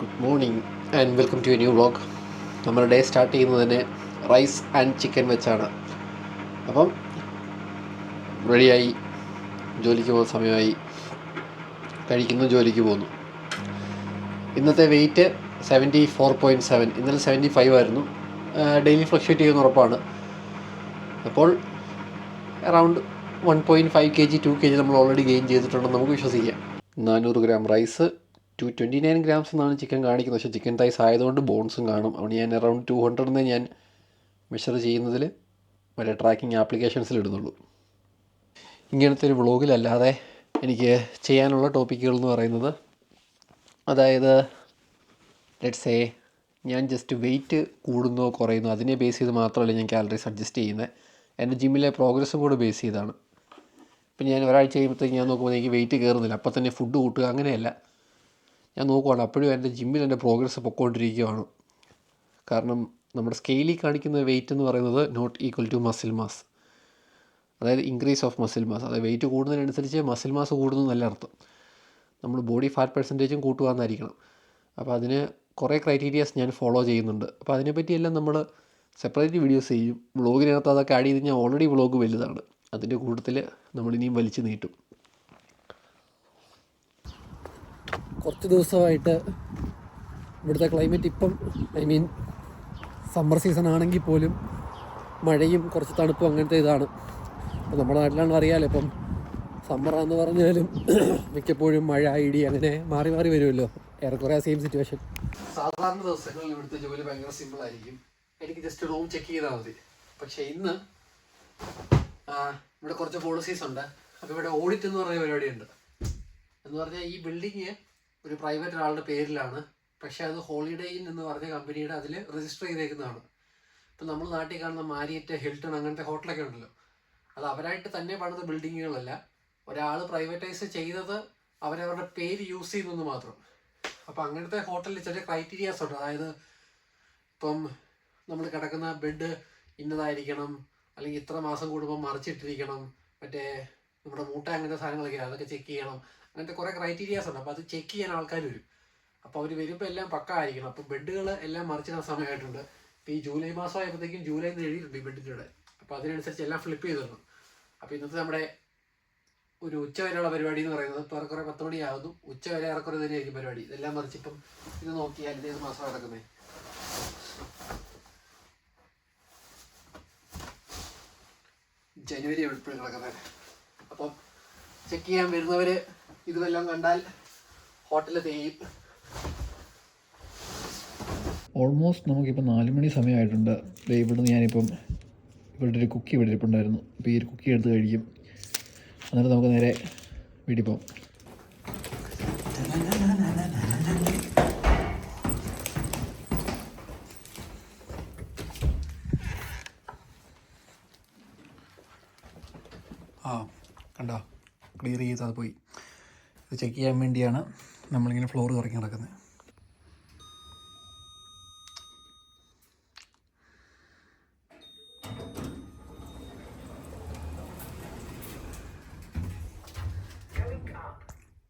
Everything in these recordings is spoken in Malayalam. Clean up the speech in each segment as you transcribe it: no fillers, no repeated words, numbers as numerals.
Good morning and welcome to a new vlog. നമ്മുടെ ഡേ സ്റ്റാർട്ട് ചെയ്യുന്നത് തന്നെ റൈസ് ആൻഡ് ചിക്കൻ വെച്ചാണ്. അപ്പം റെഡിയായി, ജോലിക്ക് പോകുന്ന സമയമായി, കഴിക്കുന്നു, ജോലിക്ക് പോകുന്നു. ഇന്നത്തെ വെയിറ്റ് 74.7. ഇന്നലെ 75 ആയിരുന്നു. ഡെയിലി ഫ്ലക്ച്വേറ്റ് ചെയ്യുന്ന ഉറപ്പാണ്. അപ്പോൾ അറൗണ്ട് 1.5 kg 2 kg നമ്മൾ ഓൾറെഡി ഗെയിൻ ചെയ്തിട്ടുണ്ടെന്ന് നമുക്ക് വിശ്വസിക്കാം. 400 ഗ്രാം റൈസ്, 229 ഗ്രാംസ് എന്നാണ് ചിക്കൻ കാണിക്കുന്നത്. പക്ഷേ ചിക്കൻ തൈസ് ആയതുകൊണ്ട് ബോൺസും കാണും. അവിടെ ഞാൻ അറൗണ്ട് 200 ഞാൻ മെഷർ ചെയ്യുന്നതിൽ മറ്റേ ട്രാക്കിംഗ് ആപ്ലിക്കേഷൻസിൽ ഇടുന്നുള്ളൂ. ഇങ്ങനത്തെ ഒരു വ്ളോഗിലല്ലാതെ എനിക്ക് ചെയ്യാനുള്ള ടോപ്പിക്കുകൾ എന്ന് പറയുന്നത്, അതായത് ലെറ്റ്സ് ഞാൻ ജസ്റ്റ് വെയിറ്റ് കൂടുന്നോ കുറയുന്നോ അതിനെ ബേസ് ചെയ്ത് മാത്രമല്ല ഞാൻ കാലറീസ് അഡ്ജസ്റ്റ് ചെയ്യുന്നത്. എൻ്റെ ജിമ്മിലെ പ്രോഗ്രസ്സും കൂടെ ബേസ് ചെയ്താണ്. ഇപ്പം ഞാൻ ഒരാഴ്ച കഴിയുമ്പോഴത്തേക്ക് ഞാൻ നോക്കുമ്പോൾ എനിക്ക് വെയിറ്റ് കയറുന്നില്ല, അപ്പം തന്നെ ഫുഡ് കൂട്ടുക, അങ്ങനെയല്ല. ഞാൻ നോക്കുവാണ്, അപ്പോഴും എൻ്റെ ജിമ്മിൽ എൻ്റെ പ്രോഗ്രസ്സ് പൊയ്ക്കൊണ്ടിരിക്കുകയാണ്. കാരണം നമ്മുടെ സ്കെയിലിൽ കാണിക്കുന്ന വെയിറ്റ് എന്ന് പറയുന്നത് not equal to muscle mass, അതായത് ഇൻക്രീസ് ഓഫ് മസിൽ മാസ്. അതായത് വെയിറ്റ് കൂടുന്നതിനനുസരിച്ച് മസിൽ മാസ് കൂടുന്നു നല്ല അർത്ഥം. നമ്മൾ ബോഡി ഫാറ്റ് പെർസെൻറ്റേജും കൂട്ടുകയെന്നായിരിക്കണം. അപ്പോൾ അതിന് കുറേ ക്രൈറ്റീരിയാസ് ഞാൻ ഫോളോ ചെയ്യുന്നുണ്ട്. അപ്പോൾ അതിനെപ്പറ്റിയെല്ലാം നമ്മൾ സെപ്പറേറ്റ് വീഡിയോസ് ചെയ്യും. വ്ളോഗിനകത്ത് അതൊക്കെ ആഡ് ചെയ്ത് കഴിഞ്ഞാൽ ഓൾറെഡി വ്ളോഗ് വലുതാണ്. അതിൻ്റെ കൂട്ടത്തിൽ നമ്മളിനിയും വലിച്ചു നീട്ടും. കുറച്ച് ദിവസമായിട്ട് ഇവിടുത്തെ ക്ലൈമറ്റ് ഇപ്പം സമ്മർ സീസൺ ആണെങ്കിൽ പോലും മഴയും കുറച്ച് തണുപ്പും അങ്ങനത്തെ ഇതാണ്. അപ്പോൾ നമ്മുടെ നാട്ടിലാണ് അറിയാമല്ലോ, ഇപ്പം സമ്മറാന്ന് പറഞ്ഞാലും മിക്കപ്പോഴും മഴ, ഇടി അങ്ങനെ മാറി മാറി വരുമല്ലോ. ഏറെക്കുറെ സെയിം സിറ്റുവേഷൻ. സാധാരണ ദിവസങ്ങളിൽ ഇവിടുത്തെ ജോലി ഭയങ്കര സിമ്പിളായിരിക്കും. എനിക്ക് ജസ്റ്റ് റൂം ചെക്ക് ചെയ്താൽ മതി. പക്ഷേ ഇന്ന് ഇവിടെ കുറച്ച് പോളിസീസ് ഉണ്ട്. അപ്പോൾ ഇവിടെ ഓഡിറ്റ് എന്ന് പറയുന്ന പരിപാടിയുണ്ട്. എന്ന് പറഞ്ഞാൽ ഈ ബിൽഡിങ് ഒരു പ്രൈവറ്റ് ഒരാളുടെ പേരിലാണ്, പക്ഷേ അത് ഹോളിഡേ ഇൻ എന്ന് പറഞ്ഞ കമ്പനിയുടെ അതിൽ രജിസ്റ്റർ ചെയ്തേക്കുന്നതാണ്. ഇപ്പം നമ്മൾ നാട്ടിൽ കാണുന്ന മാരിയറ്റ്, ഹിൽട്ടൺ അങ്ങനത്തെ ഹോട്ടലൊക്കെ ഉണ്ടല്ലോ, അത് അവരായിട്ട് തന്നെ പണിത ബിൽഡിങ്ങുകളല്ല. ഒരാൾ പ്രൈവറ്റൈസ് ചെയ്തത് അവരവരുടെ പേര് യൂസ് ചെയ്യുന്നെന്ന് മാത്രം. അപ്പം അങ്ങനത്തെ ഹോട്ടലിൽ ചില ക്രൈറ്റീരിയാസ് ഉണ്ട്. അതായത് ഇപ്പം നമ്മൾ കിടക്കുന്ന ബെഡ് ഇന്നതായിരിക്കണം, അല്ലെങ്കിൽ ഇത്ര മാസം കൂടുമ്പോൾ മറിച്ചിട്ടിരിക്കണം, മറ്റേ നമ്മുടെ മൂട്ട അങ്ങനത്തെ സാധനങ്ങളൊക്കെ അതൊക്കെ ചെക്ക് ചെയ്യണം. അങ്ങനത്തെ കുറേ ക്രൈറ്റീരിയാസ് ഉണ്ട്. അപ്പോൾ അത് ചെക്ക് ചെയ്യാൻ ആൾക്കാർ വരും. അപ്പോൾ അവർ വരുമ്പോൾ എല്ലാം പക്ക ആയിരിക്കണം. അപ്പോൾ ബെഡുകൾ എല്ലാം മറിച്ചിടാൻ സമയമായിട്ടുണ്ട്. ഇപ്പോൾ ഈ ജൂലൈ മാസം ആയപ്പോഴത്തേക്കും ജൂലൈ എന്ന് എഴുതിയിട്ടുണ്ട് ഈ ബെഡിൻ്റെ കൂടെ. അപ്പോൾ അതിനനുസരിച്ച് എല്ലാം ഫ്ലിപ്പ് ചെയ്തിടണം. അപ്പോൾ ഇന്നത്തെ നമ്മുടെ ഒരു ഉച്ച വരെയുള്ള പരിപാടി എന്ന് പറയുന്നത് ഇപ്പോൾ ഏറെക്കുറെ 10 മണിയാകുന്നു. ഉച്ച വരെ ഏറെക്കുറെ തന്നെയായിരിക്കും പരിപാടി. ഇതെല്ലാം മറിച്ചിപ്പം ഇത് നോക്കിയാൽ ഇതേത് മാസം നടക്കുന്നത്, ജനുവരി എപ്പോഴും കിടക്കുന്നത്. അപ്പം ചെക്ക് ചെയ്യാൻ വരുന്നവർ ഇതുമെല്ലാം കണ്ടാൽ ഹോട്ടലിൽ തേയും. ഓൾമോസ്റ്റ് നമുക്കിപ്പോൾ 4 മണി സമയമായിട്ടുണ്ട്. ഇവിടുന്ന് ഞാനിപ്പം ഇവിടെ ഒരു കുക്കി ഇവിടെ ഇരിപ്പുണ്ടായിരുന്നു. അപ്പോൾ ഈ ഒരു കുക്കി എടുത്ത് കഴിക്കും. എന്നിട്ട് നമുക്ക് നേരെ വീട്ടിൽ പോകാം. കണ്ടോ, ക്ലിയർ ചെയ്ത് അത് പോയി. ഇത് ചെക്ക് ചെയ്യാൻ വേണ്ടിയാണ് നമ്മളിങ്ങനെ ഫ്ലോർ കറങ്ങി നടക്കുന്നത്.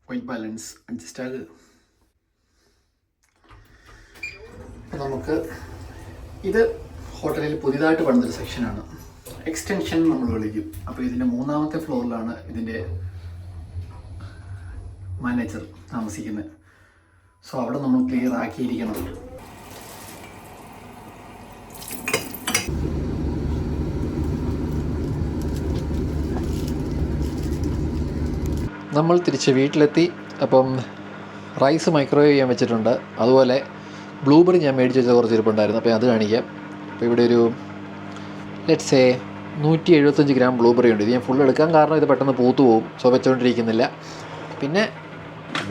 വൈറ്റ് ബാലൻസ് അഡ്ജസ്റ്റ് ആകുക. നമുക്ക് ഇത് ഹോട്ടലിൽ പുതിയതായിട്ട് പണിതൊരു സെക്ഷനാണ്. എക്സ്റ്റൻഷൻ നമ്മൾ വിളിക്കും. അപ്പോൾ ഇതിൻ്റെ 3ാമത്തെ ഫ്ലോറിലാണ് ഇതിൻ്റെ മാനേജർ താമസിക്കുന്നത്. സോ അവിടെ നമ്മൾ ക്ലിയർ ആക്കിയിരിക്കണം. നമ്മൾ തിരിച്ച് വീട്ടിലെത്തി. അപ്പം റൈസ് മൈക്രോവേവ് ചെയ്യാൻ വെച്ചിട്ടുണ്ട്. അതുപോലെ ബ്ലൂബെറി ഞാൻ മേടിച്ച് വെച്ച കുറച്ച് ഇരിപ്പുണ്ടായിരുന്നു. അപ്പോൾ അത് കാണിക്കാം. അപ്പോൾ ഇവിടെ ഒരു ലെറ്റ്സ് 175 ഗ്രാം ബ്ലൂബെറി ഉണ്ട്. ഇത് ഞാൻ ഫുൾ എടുക്കാൻ കാരണം ഇത് പെട്ടെന്ന് പൂത്തു പോകും. സോ വെച്ചുകൊണ്ടിരിക്കുന്നില്ല. പിന്നെ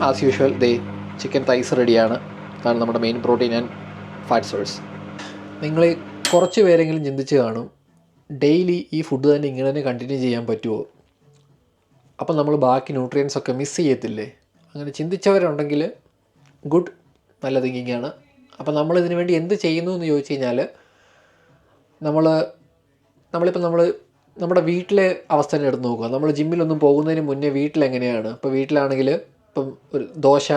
ആസ് യൂഷ്വൽ ചിക്കൻ തൈസ് റെഡിയാണ്. അതാണ് നമ്മുടെ main protein and fat source. നിങ്ങൾ കുറച്ച് പേരെങ്കിലും ചിന്തിച്ച് കാണും, ഡെയിലി ഈ ഫുഡ് തന്നെ ഇങ്ങനെ തന്നെ കണ്ടിന്യൂ ചെയ്യാൻ പറ്റുമോ, അപ്പം നമ്മൾ ബാക്കി ന്യൂട്രിയൻസ് ഒക്കെ മിസ് ചെയ്യത്തില്ലേ? അങ്ങനെ ചിന്തിച്ചവരുണ്ടെങ്കിൽ ഗുഡ്, നല്ല തിങ്കിങ് ആണ്. അപ്പം നമ്മളിതിനു വേണ്ടി എന്ത് ചെയ്യുന്നു എന്ന് ചോദിച്ചു കഴിഞ്ഞാൽ, നമ്മളിപ്പോൾ നമ്മുടെ വീട്ടിലെ അവസ്ഥ തന്നെ എടുത്ത് നോക്കുക. നമ്മൾ ജിമ്മിലൊന്നും പോകുന്നതിന് മുന്നേ വീട്ടിലെങ്ങനെയാണ്? ഇപ്പോൾ വീട്ടിലാണെങ്കിൽ ഇപ്പം ഒരു ദോശ,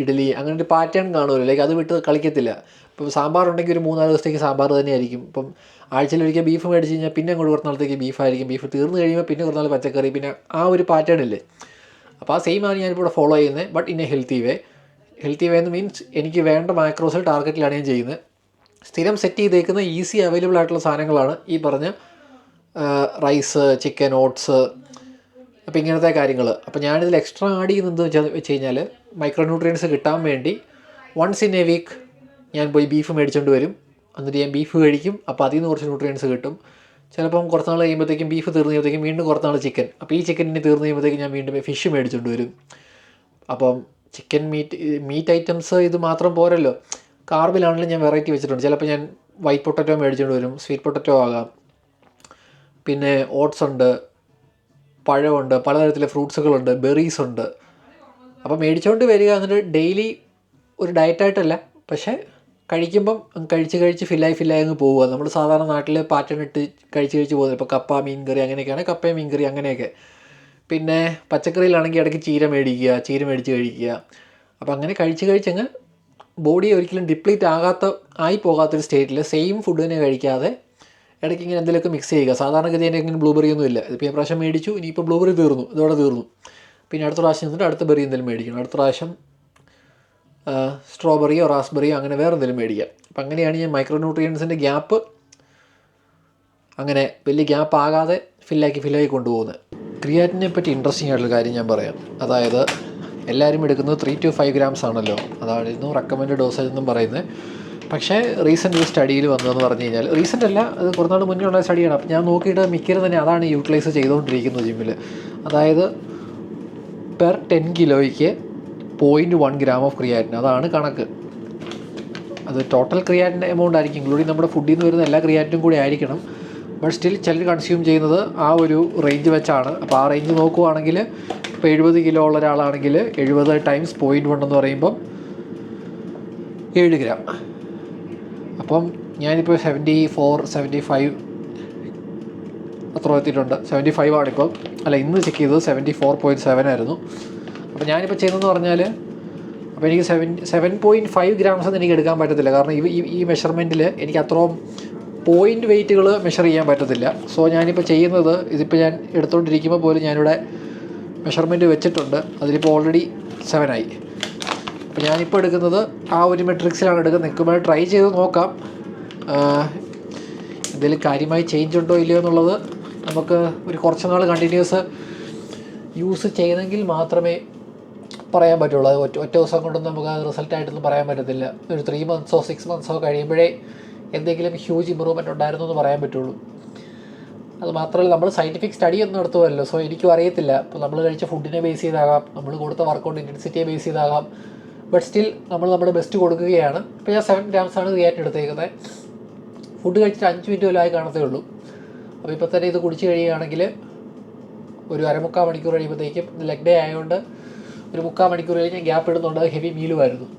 ഇഡ്ഡലി അങ്ങനെ ഒരു പാറ്റേൺ കാണുമല്ലോ, ലൈക്ക് അത് വിട്ട് കളിക്കത്തില്ല. ഇപ്പം സാമ്പാറുണ്ടെങ്കിൽ ഒരു 3-4 ദിവസത്തേക്ക് സാമ്പാർ തന്നെയായിരിക്കും. ഇപ്പം ആഴ്ചയിലൊരിക്കൽ ബീഫ് മേടിച്ച് കഴിഞ്ഞാൽ പിന്നെ അങ്ങോട്ട് കുറച്ച് നാളത്തേക്ക് ബീഫായിരിക്കും. ബീഫ് തീർന്നു കഴിയുമ്പോൾ പിന്നെ കുറച്ച് നാൾ പച്ചക്കറി, പിന്നെ ആ ഒരു പാറ്റേൺ ഇല്ലേ. അപ്പോൾ ആ സെയിം ആണ് ഞാനിപ്പോൾ ഇവിടെ ഫോളോ ചെയ്യുന്നത്, but in a healthy way. Healthy way എന്ന് മീൻസ് എനിക്ക് വേണ്ട മാക്രോസ് ടാർഗറ്റിലാണ് ഞാൻ ചെയ്യുന്നത്. സ്ഥിരം സെറ്റ് ചെയ്തേക്കുന്ന ഈസി അവൈലബിൾ ആയിട്ടുള്ള സാധനങ്ങളാണ് ഈ പറഞ്ഞ റൈസ്, ചിക്കൻ, ഓട്സ്, അപ്പോൾ ഇങ്ങനത്തെ കാര്യങ്ങൾ. അപ്പോൾ ഞാനിതിൽ എക്സ്ട്രാ ആഡ് ചെയ്യുന്നത് വെച്ച് കഴിഞ്ഞാൽ മൈക്രോ ന്യൂട്രിയൻസ് കിട്ടാൻ വേണ്ടി വൺസ് ഇൻ എ വീക്ക് ഞാൻ പോയി ബീഫ് മേടിച്ചുകൊണ്ട് വരും. എന്നിട്ട് ഞാൻ ബീഫ് കഴിക്കും. അപ്പോൾ അതിൽ നിന്ന് കുറച്ച് ന്യൂട്രിയൻസ് കിട്ടും. ചിലപ്പം കുറച്ച് നാൾ കഴിയുമ്പോഴത്തേക്കും ബീഫ് തീർന്ന് കഴിയുമ്പോഴത്തേക്കും വീണ്ടും കുറച്ച് നാൾ ചിക്കൻ. അപ്പോൾ ഈ ചിക്കനിന് തീർന്ന് കഴിയുമ്പോഴത്തേക്കും ഞാൻ വീണ്ടും ഫിഷ് മേടിച്ചുകൊണ്ട് വരും. അപ്പം ചിക്കൻ, മീറ്റ് ഐറ്റംസ് ഇത് മാത്രം പോരല്ലോ, കാർബിലാണെങ്കിലും ഞാൻ വെറൈറ്റി വെച്ചിട്ടുണ്ട്. ചിലപ്പോൾ ഞാൻ വൈറ്റ് പൊട്ടറ്റോ മേടിച്ചുകൊണ്ട് വരും, സ്വീറ്റ് പൊട്ടറ്റോ ആകാം, പിന്നെ ഓട്സ് ഉണ്ട്, പഴമുണ്ട്, പലതരത്തിലെ ഫ്രൂട്ട്സുകളുണ്ട്, ബെറീസ് ഉണ്ട്. അപ്പോൾ മേടിച്ചുകൊണ്ട് വരിക, എന്നിട്ട് ഡെയിലി ഒരു ഡയറ്റായിട്ടല്ല, പക്ഷേ കഴിക്കുമ്പം കഴിച്ച് ഫില്ലായി അങ്ങ് പോവുക. നമ്മൾ സാധാരണ നാട്ടിൽ പാറ്റേൺ ഇട്ട് കഴിച്ച് പോകുന്നത്. ഇപ്പോൾ കപ്പ, മീൻ കറി അങ്ങനെയൊക്കെയാണ്, കപ്പയും മീൻ കറി അങ്ങനെയൊക്കെ. പിന്നെ പച്ചക്കറിയിലാണെങ്കിൽ ഇടയ്ക്ക് ചീര മേടിച്ച് കഴിക്കുക. അപ്പോൾ അങ്ങനെ കഴിച്ചങ്ങ് ബോഡി ഒരിക്കലും ഡിപ്ലീറ്റ് ആയി പോകാത്തൊരു സ്റ്റേറ്റിൽ സെയിം ഫുഡ് തന്നെ കഴിക്കാതെ ഇടയ്ക്ക് ഇങ്ങനെ എന്തെങ്കിലുമൊക്കെ മിക്സ് ചെയ്യുക. സാധാരണഗതി എങ്ങനെ ബ്ലൂബെറി ഒന്നും ഇല്ല. ഇതിപ്പോൾ ഈ പ്രാവശ്യം മേടിച്ചു, ഇനിയിപ്പോൾ ബ്ലൂബെറി ഇതോടെ തീർന്നു. പിന്നെ അടുത്ത പ്രാവശ്യം എന്നിട്ട് അടുത്ത ബെറി എന്തെങ്കിലും മേടിക്കണം. അടുത്ത പ്രാവശ്യം സ്ട്രോബെറിയോ റാസ്ബെറിയോ അങ്ങനെ വേറെ എന്തെങ്കിലും മേടിക്കാം. അപ്പം അങ്ങനെയാണ് ഞാൻ മൈക്രോ ന്യൂട്രിയൻസിൻ്റെ ഗ്യാപ്പ് അങ്ങനെ വലിയ ഗ്യാപ്പ് ആകാതെ ഫില്ലാക്കി കൊണ്ടുപോകുന്നത്. ക്രിയാറ്റിനെ പറ്റി ഇൻട്രസ്റ്റിംഗ് ആയിട്ടുള്ള കാര്യം ഞാൻ പറയാം. അതായത് എല്ലാവരും എടുക്കുന്നത് 3 to 5 grams ആണല്ലോ, അതായിരുന്നു റെക്കമെൻഡ് ഡോസേജ് എന്നും പറയുന്നത്. പക്ഷേ റീസെൻ്റ് ഒരു സ്റ്റഡിയിൽ വന്നതെന്ന് പറഞ്ഞു കഴിഞ്ഞാൽ, റീസെൻ്റ് അല്ല, അത് കുറച്ച് നാൾ മുന്നേ ഉള്ള സ്റ്റഡിയാണ്. അപ്പം ഞാൻ നോക്കിയിട്ട് മിക്കരും തന്നെ അതാണ് യൂട്ടിലൈസ് ചെയ്തുകൊണ്ടിരിക്കുന്നത് ജിമ്മിൽ. അതായത് പെർ 10 കിലോയ്ക്ക് 0.1 gram ഓഫ് ക്രിയാറ്റിൻ, അതാണ് കണക്ക്. അത് ടോട്ടൽ ക്രിയാറ്റിൻ എമൗണ്ട് ആയിരിക്കും, ഇൻക്ലൂഡിങ് നമ്മുടെ ഫുഡിൽ നിന്ന് വരുന്ന എല്ലാ ക്രിയാറ്റിനും കൂടി ആയിരിക്കണം. ബട്ട് സ്റ്റിൽ ചിലർ കൺസ്യൂം ചെയ്യുന്നത് ആ ഒരു റേഞ്ച് വെച്ചാണ്. അപ്പോൾ ആ റേഞ്ച് നോക്കുവാണെങ്കിൽ ഇപ്പോൾ 70 കിലോ ഉള്ള ഒരാളാണെങ്കിൽ 70 times 0.1 എന്ന് പറയുമ്പം 7 gram. അപ്പം ഞാനിപ്പോൾ 75 അത്ര എത്തിയിട്ടുണ്ട്. 75 ആണിപ്പം, അല്ല ഇന്ന് ചെക്ക് ചെയ്തത് 74.7 ആയിരുന്നു. അപ്പോൾ ഞാനിപ്പോൾ ചെയ്യുന്നതെന്ന് പറഞ്ഞാൽ, അപ്പോൾ എനിക്ക് 7.5 grams എന്ന് എനിക്ക് എടുക്കാൻ പറ്റത്തില്ല. കാരണം ഈ മെഷർമെൻറ്റിൽ എനിക്ക് അത്രയും പോയിൻ്റ് വെയ്റ്റുകൾ മെഷർ ചെയ്യാൻ പറ്റത്തില്ല. സോ ഞാനിപ്പോൾ ചെയ്യുന്നത്, ഇതിപ്പോൾ ഞാൻ എടുത്തുകൊണ്ടിരിക്കുമ്പോൾ പോലും ഞാനിവിടെ മെഷർമെൻറ്റ് വെച്ചിട്ടുണ്ട്, അതിലിപ്പോൾ ഓൾറെഡി 7 ആയി. അപ്പോൾ ഞാനിപ്പോൾ എടുക്കുന്നത് ആ ഒരു മെട്രിക്സിലാണ് എടുക്കുന്നത്. നിൽക്കുമ്പോൾ ട്രൈ ചെയ്ത് നോക്കാം എന്തെങ്കിലും കാര്യമായി ചേഞ്ച് ഉണ്ടോ ഇല്ലയോ എന്നുള്ളത്. നമുക്ക് ഒരു കുറച്ച് നാൾ കണ്ടിന്യൂസ് യൂസ് ചെയ്തെങ്കിൽ മാത്രമേ പറയാൻ പറ്റുള്ളൂ. അത് ഒറ്റ ദിവസം കൊണ്ടൊന്നും നമുക്ക് അത് റിസൾട്ടായിട്ടൊന്നും പറയാൻ പറ്റത്തില്ല. ഒരു 3 months 6 months കഴിയുമ്പോഴേ എന്തെങ്കിലും ഹ്യൂജ് ഇമ്പ്രൂവ്മെൻറ്റ് ഉണ്ടായിരുന്നു എന്ന് പറയാൻ പറ്റുള്ളൂ. അത് മാത്രമല്ല, നമ്മൾ സയൻറ്റിഫിക് സ്റ്റഡി ഒന്നും നടത്തുമല്ലോ, സോ എനിക്കും അറിയത്തില്ല. ഇപ്പോൾ നമ്മൾ കഴിച്ച ഫുഡിനെ ബേസ് ചെയ്താകാം, നമ്മൾ കൊടുത്ത വർക്കൗട്ട് ഇൻറ്റൻസിറ്റിയെ ബേസ് ചെയ്താകാം. ബട്ട് സ്റ്റിൽ നമ്മൾ നമ്മുടെ ബെസ്റ്റ് കൊടുക്കുകയാണ്. ഇപ്പോൾ ഞാൻ 7 grams ആണ് ക്രിയാറ്റിൻ എടുത്തേക്കുന്നത്. ഫുഡ് കഴിച്ചിട്ട് 5 minute പോലും ആയി കാണത്തേ ഉള്ളൂ. അപ്പോൾ ഇപ്പോൾ തന്നെ ഇത് കുടിച്ച് കഴിയുകയാണെങ്കിൽ ഒരു 3/4 മണിക്കൂർ കഴിയുമ്പോഴത്തേക്കും, ലെഗ് ഡേ ആയതുകൊണ്ട് ഒരു 3/4 മണിക്കൂർ കഴിഞ്ഞ് ഗ്യാപ്പ് ഇടുന്നുണ്ട്. അത് ഹെവി മീലുമായിരുന്നു.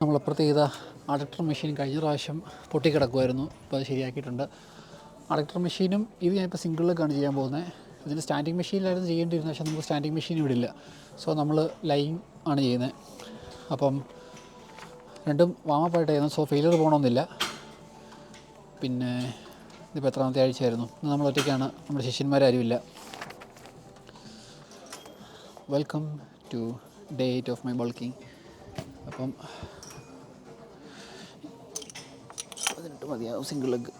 നമ്മളപ്പുറത്ത് ചെയ്ത അഡക്ടർ മെഷീൻ കഴിഞ്ഞ പ്രാവശ്യം പൊട്ടിക്കിടക്കുമായിരുന്നു. ഇപ്പോൾ അത് ശരിയാക്കിയിട്ടുണ്ട്. അഡക്ടർ മെഷീനും ഇത് ഞാനിപ്പോൾ സിംഗിളിലേക്കാണ് ചെയ്യാൻ പോകുന്നത്. ഇതിന് സ്റ്റാൻഡിങ് മെഷീനിലായിരുന്നു ചെയ്യേണ്ടിയിരുന്നത്, പക്ഷേ നമുക്ക് സ്റ്റാൻഡിങ് മെഷീൻ ഇവിടെ ഇല്ല. സോ നമ്മൾ ലൈൻ ആണ് ചെയ്യുന്നത്. അപ്പം രണ്ടും വാമപ്പായിട്ട് ചെയ്യുന്നത്. സോ ഫെയിലിയർ പോകണമെന്നില്ല. പിന്നെ ഇതിപ്പോൾ എത്രാമത്തെ ആഴ്ചയായിരുന്നു. ഇന്ന് നമ്മൾ ഒറ്റയ്ക്കാണ്, നമ്മുടെ ശിഷ്യന്മാരാരുമില്ല. Welcome to day 8 of my bulking. അപ്പം 18 മതിയാവും സിംഗിൾ ലെഗ്.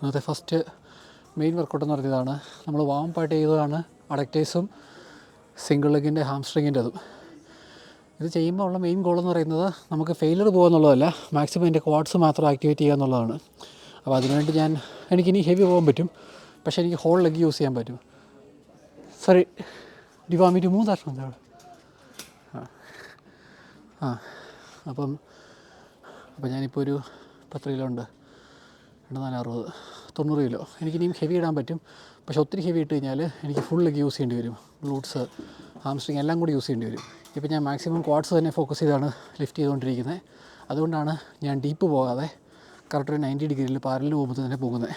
ഇന്നത്തെ ഫസ്റ്റ് മെയിൻ വർക്കൗട്ട് എന്ന് പറഞ്ഞതാണ്. നമ്മൾ വാം പായിട്ട് ചെയ്തതാണ് അഡക്റ്റേഴ്സും സിംഗിൾ ലെഗിൻ്റെ ഹാംസ്ട്രിങ്ങിൻ്റെ അതും. ഇത് ചെയ്യുമ്പോൾ ഉള്ള മെയിൻ ഗോൾ എന്ന് പറയുന്നത് നമുക്ക് ഫെയിലർ പോകുക എന്നുള്ളതല്ല, മാക്സിമം എൻ്റെ ക്വാഡ്സ് മാത്രം ആക്ടിവേറ്റ് ചെയ്യുക എന്നുള്ളതാണ്. അപ്പോൾ അതിനുവേണ്ടി എനിക്കിനി ഹെവി പോകാൻ പറ്റും, പക്ഷേ എനിക്ക് ഹോൾ ലെഗ് യൂസ് ചെയ്യാൻ പറ്റും. Sorry, do want me to move that from അപ്പം ഞാനിപ്പോൾ ഒരു 10 കിലോ ഉണ്ട്, 460 90 കിലോ. എനിക്കിനിയും ഹെവി ഇടാൻ പറ്റും, പക്ഷേ ഒത്തിരി ഹെവി ഇട്ട് കഴിഞ്ഞാൽ എനിക്ക് ഫുൾ ലെഗ് യൂസ് ചെയ്യേണ്ടി വരും. ഗ്ലൂട്ട്സ്, ഹാംസ്ട്രിങ് എല്ലാം കൂടി യൂസ് ചെയ്യേണ്ടി വരും. ഇപ്പോൾ ഞാൻ മാക്സിമം ക്വാഡ്സ് തന്നെ ഫോക്കസ് ചെയ്താണ് ലിഫ്റ്റ് ചെയ്തുകൊണ്ടിരിക്കുന്നത്. അതുകൊണ്ടാണ് ഞാൻ ഡീപ്പ് പോകാതെ കറക്റ്റ് ഒരു 90 ഡിഗ്രിയിൽ പാരലിൽ പോകുമ്പോൾ തന്നെ പോകുന്നത്.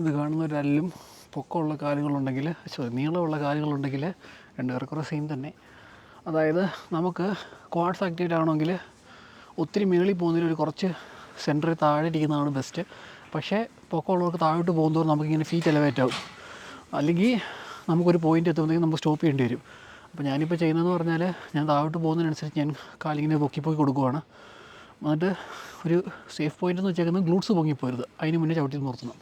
ഇത് കാണുന്ന ഒരല്ലും പൊക്കമുള്ള കാലുകളുണ്ടെങ്കിൽ, നീളമുള്ള കാലുകളുണ്ടെങ്കിൽ രണ്ടുപേർക്കുള്ള സെയിം തന്നെ. അതായത് നമുക്ക് ക്വാഡ്സ് ആക്ടിവേറ്റ് ആവണമെങ്കിൽ ഒത്തിരി മേളിൽ പോകുന്നതിൽ ഒരു കുറച്ച് സെൻറ്ററിൽ താഴെ ഇരിക്കുന്നതാണ് ബെസ്റ്റ്. പക്ഷേ പൊക്കമുള്ളവർക്ക് താഴോട്ട് പോകുന്നതോറും നമുക്കിങ്ങനെ ഫീറ്റ് എലവേറ്റ് ആവും, അല്ലെങ്കിൽ നമുക്കൊരു പോയിൻ്റ് എത്തുമ്പോഴത്തേക്കും നമുക്ക് സ്റ്റോപ്പ് ചെയ്യേണ്ടി വരും. അപ്പോൾ ഞാനിപ്പോൾ ചെയ്യുന്നതെന്ന് പറഞ്ഞാൽ, ഞാൻ താഴോട്ട് പോകുന്നതിനനുസരിച്ച് ഞാൻ കാലിങ്ങനെ പൊക്കി കൊടുക്കുവാണ്. എന്നിട്ട് ഒരു സേഫ് പോയിൻ്റ് എന്ന് വെച്ചേക്കുന്നത് ഗ്ലൂട്ട്സ് പൊങ്ങിപ്പോരുത്, അതിന് മുന്നേ ചവിട്ടി നിർത്തണം.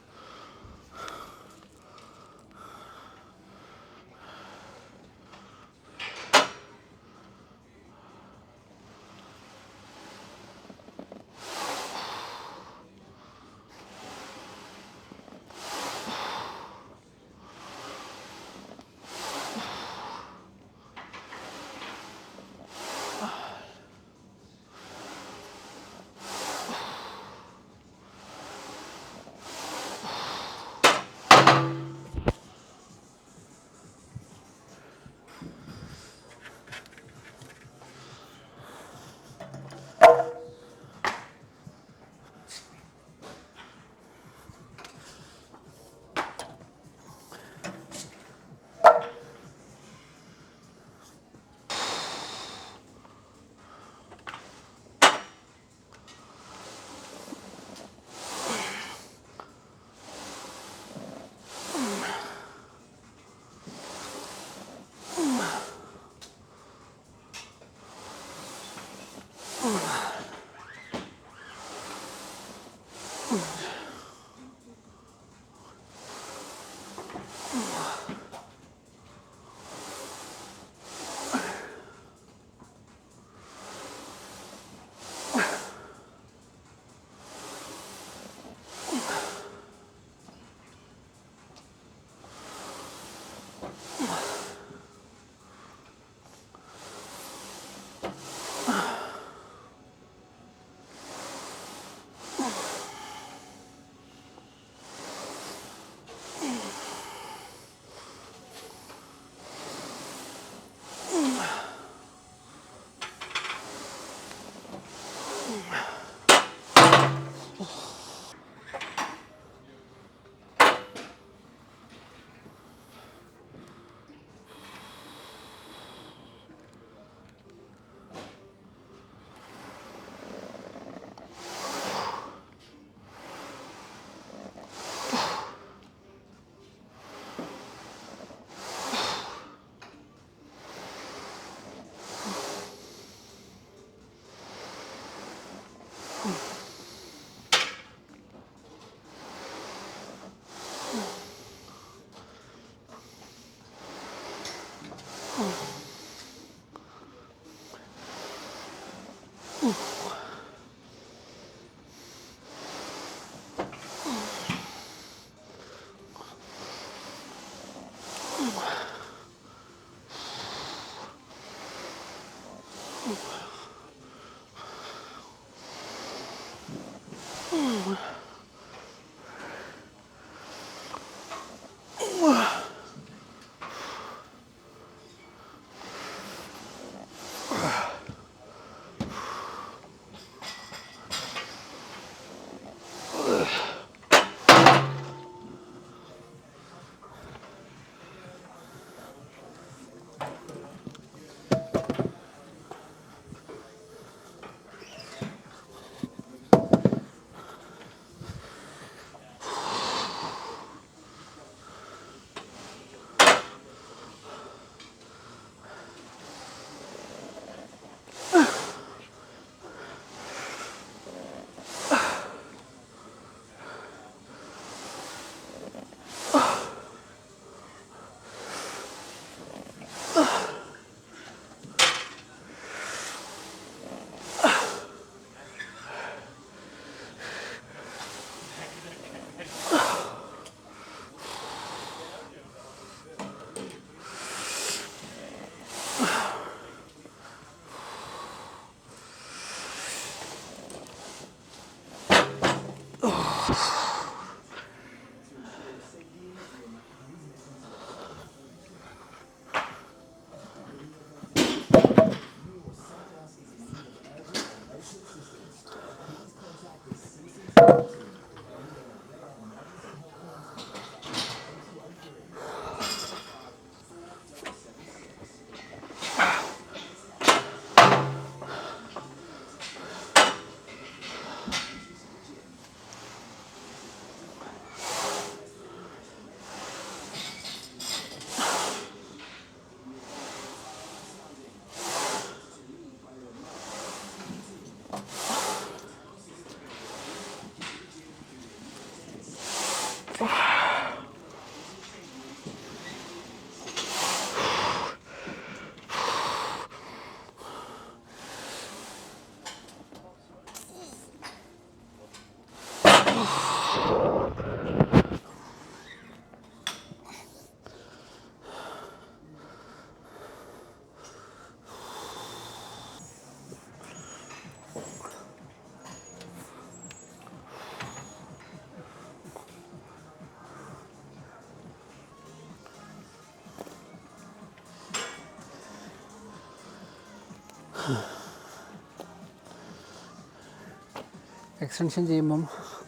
എക്സ്റ്റൻഷൻ ചെയ്യുമ്പം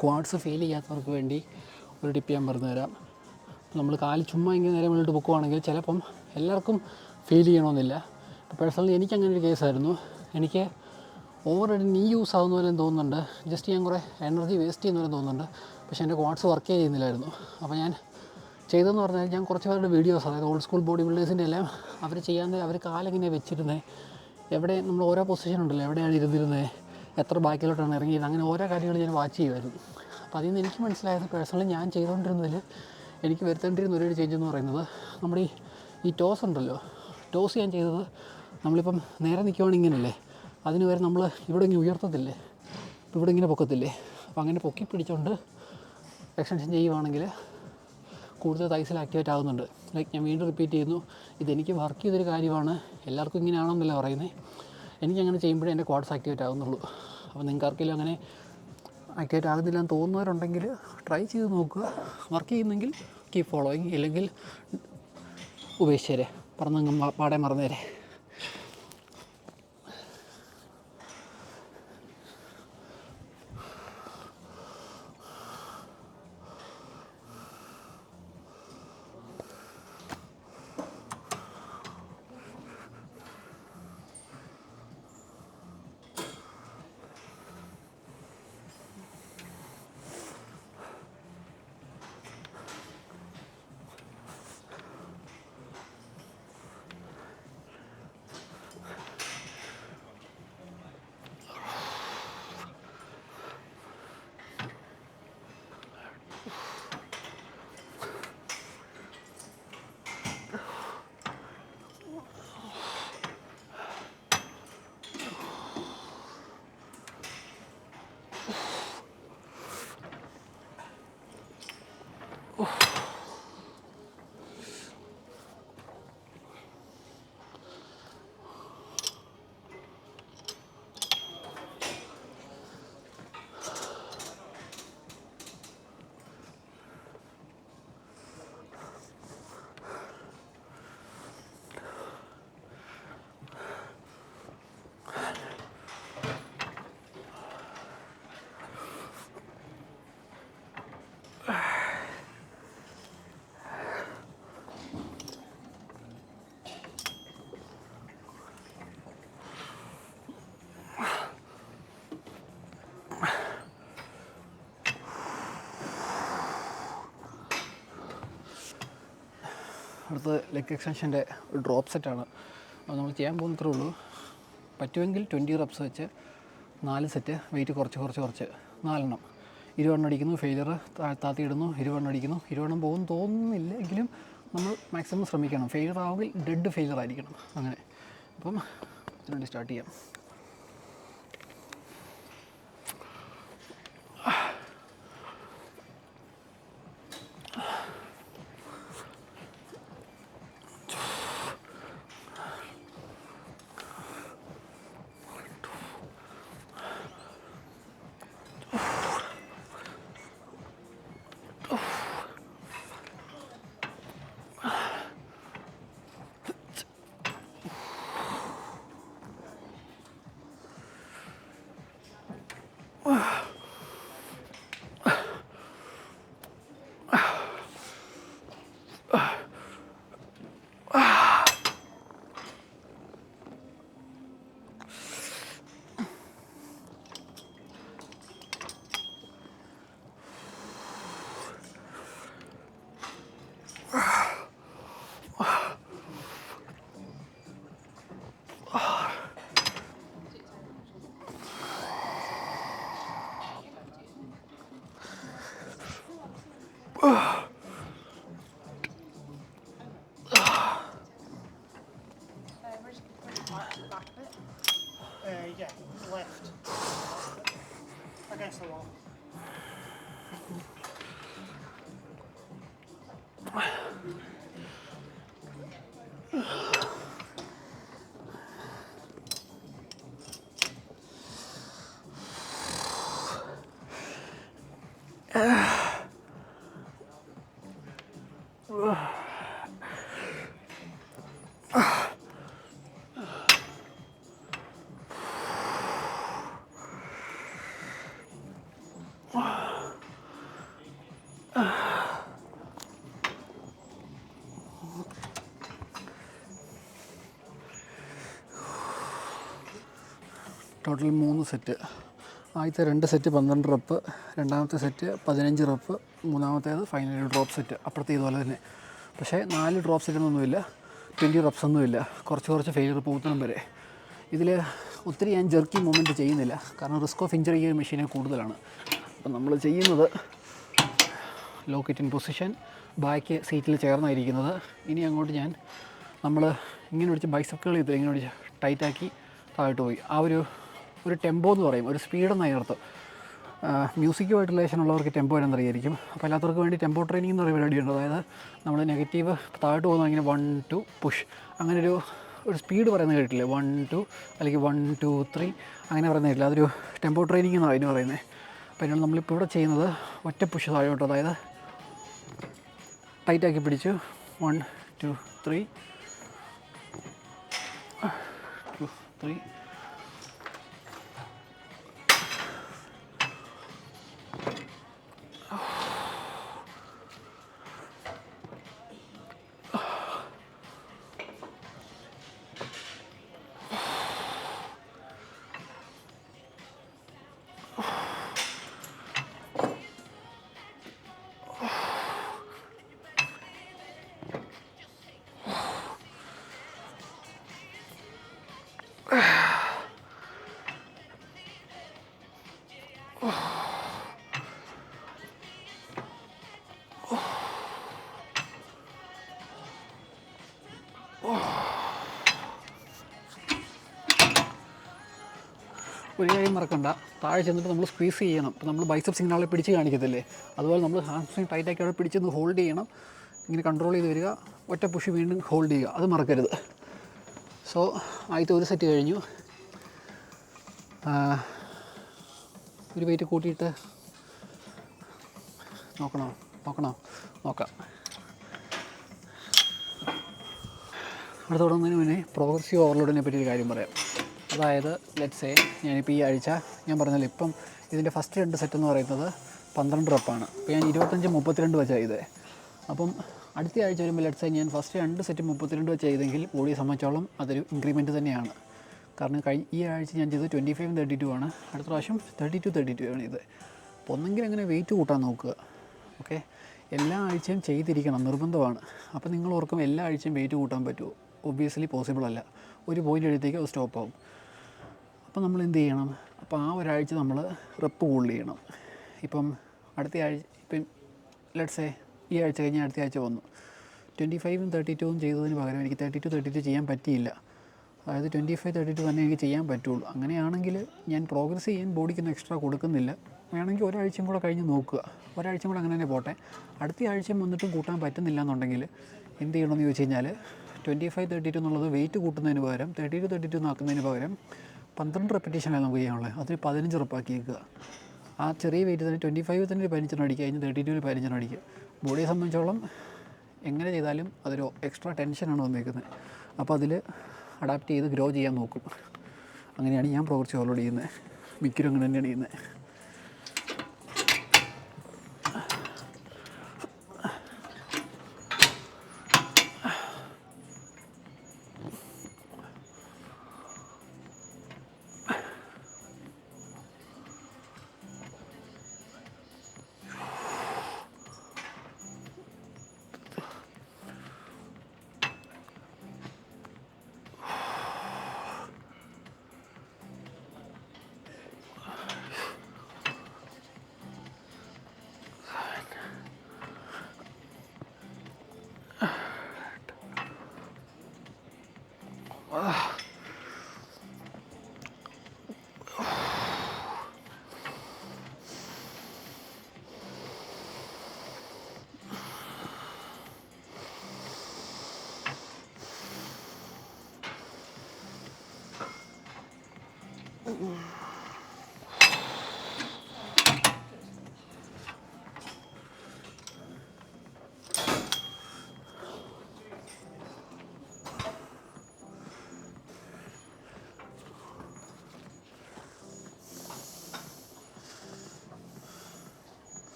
ക്വാഡ്സ് ഫീൽ ചെയ്യാത്തവർക്ക് വേണ്ടി ഒരു ടിപ്പ് ഞാൻ പറഞ്ഞു തരാം. നമ്മൾ കാല് ചുമ്മാ ഇങ്ങനെ നേരെ മുന്നോട്ട് പൊക്കുവാണെങ്കിൽ ചിലപ്പം എല്ലാവർക്കും ഫീൽ ചെയ്യണമെന്നില്ല. പേഴ്സണലി എനിക്കങ്ങനെ ഒരു കേസായിരുന്നു. എനിക്ക് ഓവറായിട്ട് നീ യൂസ് ആവുന്ന പോലെ തോന്നുന്നുണ്ട്, ജസ്റ്റ് ഞാൻ കുറേ എനർജി വേസ്റ്റ് ചെയ്യുന്ന പോലെ തോന്നുന്നുണ്ട്. പക്ഷേ എൻ്റെ ക്വാഡ്സ് വർക്ക് ചെയ്യുന്നില്ലായിരുന്നു. അപ്പോൾ ഞാൻ ചെയ്തതെന്ന് പറഞ്ഞാൽ ഞാൻ കുറച്ച് പേരുടെ വീഡിയോസ്, അതായത് ഓൾഡ് സ്കൂൾ ബോഡി ബിൽഡേഴ്സിൻ്റെ എല്ലാം അവർ ചെയ്യാൻ അവർ കാലെങ്ങനെ വെച്ചിരുന്നത്, എവിടെ നമ്മൾ ഓരോ പൊസിഷൻ ഉണ്ടല്ലോ, എവിടെയാണ് ഇരുന്നിരുന്നത്, എത്ര ബാക്കിലോട്ടാണ് ഇറങ്ങിയത്, അങ്ങനെ ഓരോ കാര്യങ്ങൾ ഞാൻ വാച്ച് ചെയ്യുമായിരുന്നു. അപ്പോൾ അതിൽ നിന്ന് എനിക്ക് മനസ്സിലായത്, പേഴ്സണലി ഞാൻ ചെയ്തുകൊണ്ടിരുന്നതിൽ എനിക്ക് വരുത്തേണ്ടിരുന്ന ഒരു ചേഞ്ച് എന്ന് പറയുന്നത്, നമ്മുടെ ഈ ടോസ് ഉണ്ടല്ലോ, ടോസ് ഞാൻ ചെയ്തത് നമ്മളിപ്പം നേരെ നിൽക്കുവാണെങ്കിൽ ഇങ്ങനെയല്ലേ, അതിന് വരെ നമ്മൾ ഇവിടെ ഇങ്ങനെ ഉയർത്തത്തില്ലേ, ഇവിടെ ഇങ്ങനെ പൊക്കത്തില്ലേ. അപ്പോൾ അങ്ങനെ പൊക്കി പിടിച്ചുകൊണ്ട് എക്സ്റ്റൻഷൻ ചെയ്യുവാണെങ്കിൽ കൂടുതൽ തൈസിൽ ആക്ടിവേറ്റ് ആകുന്നുണ്ട്. ലൈക്ക് ഞാൻ വീണ്ടും റിപ്പീറ്റ് ചെയ്യുന്നു, ഇതെനിക്ക് വർക്ക് ചെയ്തൊരു കാര്യമാണ്, എല്ലാവർക്കും ഇങ്ങനെയാണെന്നല്ല പറയുന്നത്. എനിക്കങ്ങനെ ചെയ്യുമ്പോഴേ എൻ്റെ ക്വാഡ്സ് ആക്ടിവേറ്റ് ആകുന്നുള്ളൂ. അപ്പോൾ നിങ്ങൾക്ക് ആർക്കെങ്കിലും അങ്ങനെ ആക്ടിവേറ്റ് ആകുന്നില്ല എന്ന് തോന്നുന്നവരുണ്ടെങ്കിൽ ട്രൈ ചെയ്ത് നോക്കുക. വർക്ക് ചെയ്യുന്നെങ്കിൽ കീപ് ഫോളോയിങ്, ഇല്ലെങ്കിൽ ഉപേക്ഷിച്ചേരെ, പറഞ്ഞങ്ങ് പാടെ മറന്നേരെ. അടുത്ത് ലെഗ് എക്സ്റ്റൻഷൻ്റെ ഒരു ഡ്രോപ്പ് സെറ്റാണ്. അത് നമ്മൾ ചെയ്യാൻ പോകുന്നത്രേ ഉള്ളൂ. പറ്റുമെങ്കിൽ 20 റെപ്സ് വെച്ച് 4 സെറ്റ്, വെയിറ്റ് കുറച്ച് 4 20 അടിക്കുന്നു, ഫെയിലിയർ താത്തിയിടുന്നു, 20 അടിക്കുന്നു. 20 പോകുമെന്ന് തോന്നുന്നില്ല, എങ്കിലും നമ്മൾ മാക്സിമം ശ്രമിക്കണം. ഫെയിലിയർ ആവുമെങ്കിൽ ഡെഡ് ഫെയിലിയർ ആയിരിക്കണം. അങ്ങനെ അപ്പം ഇതിനുവേണ്ടി സ്റ്റാർട്ട് ചെയ്യാം. Yeah, left. Against the wall. Total 3 set. ആദ്യത്തെ 2 സെറ്റ് 12 റെപ്പ്, രണ്ടാമത്തെ സെറ്റ് 15 റെപ്പ്, മൂന്നാമത്തേത് ഫൈനൽ ഡ്രോപ്പ് സെറ്റ് അപ്പുറത്തെ ഇതുപോലെ തന്നെ. പക്ഷേ 4 ഡ്രോപ്പ് സെറ്റിനൊന്നുമില്ല, 20 റെപ്സ് ഒന്നുമില്ല, കുറച്ച് ഫെയിലിയർ പോകുന്നതും വരെ. ഇതിൽ ഒത്തിരി ഞാൻ ജെർക്കി മൂവ്മെൻറ്റ് ചെയ്യുന്നില്ല, കാരണം റിസ്ക് ഓഫ് ഇഞ്ചറി ഈ മെഷീനെ കൂടുതലാണ്. അപ്പം നമ്മൾ ചെയ്യുന്നത് ലോക്ക് ഇൻ പൊസിഷൻ, ബാക്ക് സീറ്റിൽ ചേർന്നായിരിക്കുന്നത്. ഇനി അങ്ങോട്ട് നമ്മൾ ഇങ്ങനെ പിടിച്ച് ബൈസെപ്റ്റുകൾ ചെയ്ത് ഇങ്ങനെ പിടിച്ച് ടൈറ്റാക്കി താഴോട്ട് പോയി. ആ ഒരു ടെമ്പോ എന്ന് പറയും, ഒരു സ്പീഡെന്ന് അതിനർത്ഥം. മ്യൂസിക്കുമായിട്ട് റിലേഷൻ ഉള്ളവർക്ക് ടെമ്പോ എന്നറിയായിരിക്കും. അപ്പോൾ അല്ലാത്തവർക്ക് വേണ്ടി ടെമ്പോ ട്രെയിനിങ് എന്ന് പറയുന്ന പരിപാടിയുണ്ട്. അതായത് നമ്മൾ നെഗറ്റീവ് താഴോട്ട് പോകുന്ന ഇങ്ങനെ 1 2 പുഷ്, അങ്ങനെ ഒരു സ്പീഡ് പറയുന്നത് കേട്ടില്ലേ, 1 2 അല്ലെങ്കിൽ 1 2 3 അങ്ങനെ പറയുന്നത് കേട്ടില്ല. അതൊരു ടെമ്പോ ട്രെയിനിങ് എന്നാണ് അതിന് പറയുന്നത്. അപ്പോൾ അതിനാണ് നമ്മളിപ്പോൾ ഇവിടെ ചെയ്യുന്നത് ഒറ്റ പുഷ് താഴോട്ട്, അതായത് ടൈറ്റാക്കി പിടിച്ചു 1 2 3 2 3. ഒരു കാര്യം മറക്കണ്ട, താഴെ ചെന്നിട്ട് നമ്മൾ സ്ക്വീസ് ചെയ്യണം. ഇപ്പോൾ നമ്മൾ ബൈസെപ്സ് സിഗ്നാളെ പിടിച്ച് കാണിക്കത്തില്ലേ, അതുപോലെ നമ്മൾ ഹാംസ്ട്രിങ് ടൈറ്റാക്കി അവിടെ പിടിച്ചൊന്ന് ഹോൾഡ് ചെയ്യണം. ഇങ്ങനെ കൺട്രോൾ ചെയ്ത് വരിക, ഒറ്റ പുഷ് വീണ്ടും ഹോൾഡ് ചെയ്യുക, അത് മറക്കരുത്. സോ ആദ്യത്തെ ഒരു സെറ്റ് കഴിഞ്ഞു. ഒരു വെയിറ്റ് കൂട്ടിയിട്ട് നോക്കാം. അടുത്ത തുടങ്ങുന്നതിന് മുന്നേ പ്രോഗ്രസീവ് ഓവർലോഡിനെ പറ്റി ഒരു കാര്യം പറയാം. അതായത് ലെറ്റ്സ് ഞാനിപ്പോൾ ഈ ആഴ്ച ഞാൻ പറഞ്ഞല്ലോ, ഇപ്പം ഇതിൻ്റെ ഫസ്റ്റ് 2 സെറ്റ് എന്ന് പറയുന്നത് 12 റെപ്പാണ്. ഇപ്പോൾ ഞാൻ 25 32 വെച്ചാണ് ചെയ്തത്. അപ്പം അടുത്ത ആഴ്ച വരുമ്പോൾ ലെറ്റ്സ് ഞാൻ ഫസ്റ്റ് 2 സെറ്റ് 32 വെച്ച് ചെയ്തെങ്കിൽ ബോഡിയെ സംബന്ധിച്ചോളം അതൊരു ഇൻക്രിമെൻറ്റ് തന്നെയാണ്. കാരണം ഈ ആഴ്ച ഞാൻ ചെയ്തത് 25 32 ആണ്, അടുത്ത പ്രാവശ്യം 32 32 ആണ് ചെയ്തത്. അപ്പോൾ ഒന്നെങ്കിൽ അങ്ങനെ വെയിറ്റ് കൂട്ടാൻ നോക്കുക. ഓക്കെ, എല്ലാ ആഴ്ചയും ചെയ്തിരിക്കണം, നിർബന്ധമാണ്. അപ്പോൾ നിങ്ങൾ ഓർക്കും എല്ലാ ആഴ്ചയും വെയിറ്റ് കൂട്ടാൻ പറ്റുമോ? ഒബ്വിയസ്ലി പോസിബിൾ അല്ല. ഒരു പോയിൻ്റ് എഴുത്തേക്ക് അത് സ്റ്റോപ്പ് ആവും. അപ്പോൾ നമ്മൾ എന്ത് ചെയ്യണം? അപ്പോൾ ആ ഒരാഴ്ച നമ്മൾ റെപ്പ് കൂടുതൽ ചെയ്യണം. ഇപ്പം അടുത്ത ആഴ്ച, ഇപ്പം ലെറ്റ്സ് ഈ ആഴ്ച കഴിഞ്ഞ് അടുത്ത ആഴ്ച വന്നു 25 32 ചെയ്തതിന് പകരം എനിക്ക് 32 32 ചെയ്യാൻ പറ്റിയില്ല. അതായത് 25 32 തന്നെ എനിക്ക് ചെയ്യാൻ പറ്റുള്ളൂ. അങ്ങനെയാണെങ്കിൽ ഞാൻ പ്രോഗ്രസ് ചെയ്യാൻ ബോഡിക്കൊന്നും എക്സ്ട്രാ കൊടുക്കുന്നില്ല. വേണമെങ്കിൽ ഒരാഴ്ചയും കൂടെ കഴിഞ്ഞ് നോക്കുക, ഒരാഴ്ചയും കൂടെ അങ്ങനെ തന്നെ പോട്ടെ. അടുത്ത ആഴ്ചയും വന്നിട്ടും കൂട്ടാൻ പറ്റുന്നില്ല എന്നുണ്ടെങ്കിൽ എന്ത് ചെയ്യണമെന്ന് ചോദിച്ചു കഴിഞ്ഞാൽ 25 32 എന്നുള്ളത് വെയിറ്റ് കൂട്ടുന്നതിന് പകരം 32 32 ആക്കുന്നതിന് പകരം 12 റെപ്പറ്റീഷനാണ് നമുക്ക് ചെയ്യാനുള്ളത്. അതിൽ 15 റെപ്പാക്കി വെക്കുക. ആ ചെറിയ വെയിറ്റ് തന്നെ 25 തന്നെ 15 അടിക്കുക, കഴിഞ്ഞ് 32 15 അടിക്കുക. ബോഡിയെ സംബന്ധിച്ചോളം എങ്ങനെ ചെയ്താലും അതൊരു എക്സ്ട്രാ ടെൻഷനാണ് വന്നേക്കുന്നത്. അപ്പോൾ അതിൽ അഡാപ്റ്റ് ചെയ്ത് ഗ്രോ ചെയ്യാൻ നോക്കും. അങ്ങനെയാണ് ഞാൻ പ്രോഗ്രസീവ് ഓവർലോഡ് ചെയ്യുന്നത്. മിക്കരും അങ്ങനെ തന്നെയാണ് ചെയ്യുന്നത്.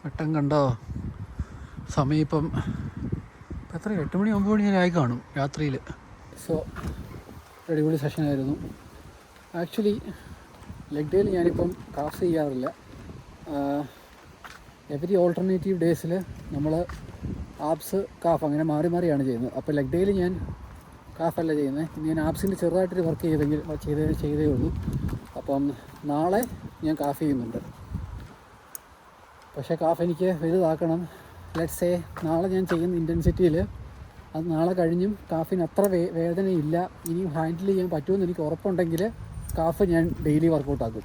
വെട്ടം കണ്ടോ? സമയം ഇപ്പം രാത്രി 8 മണി 9 മണി വരെ ആയി കാണും രാത്രിയിൽ. സോ അടിപൊളി സെഷനായിരുന്നു. ആക്ച്വലി ലെഗ് ഡേയിൽ ഞാനിപ്പം കാഫ് ചെയ്യാറില്ല. എവരി ഓൾട്ടർനേറ്റീവ് ഡേയ്സിൽ നമ്മൾ ആബ്സ് കാഫ് അങ്ങനെ മാറി മാറിയാണ് ചെയ്യുന്നത്. അപ്പോൾ ലെഗ് ഡേയിൽ ഞാൻ കാഫല്ല ചെയ്യുന്നത്. ഇന്ന് ഞാൻ ആബ്സിൻ്റെ ചെറുതായിട്ടൊരു വർക്ക് ചെയ്തേ ഉള്ളൂ. അപ്പം നാളെ ഞാൻ കാഫ് ചെയ്യുന്നുണ്ട്. പക്ഷേ കാഫ് എനിക്ക് വലുതാക്കണം. ലെറ്റ്സ് സേ നാളെ ഞാൻ ചെയ്യുന്ന ഇൻറ്റൻസിറ്റിയിൽ അത് നാളെ കഴിഞ്ഞും കാഫിന് അത്ര വേദനയില്ല, ഇനിയും ഹാൻഡിൽ ചെയ്യാൻ പറ്റുമെന്ന് എനിക്ക് ഉറപ്പുണ്ടെങ്കിൽ കാഫ് ഞാൻ ഡെയിലി വർക്കൗട്ടാക്കും.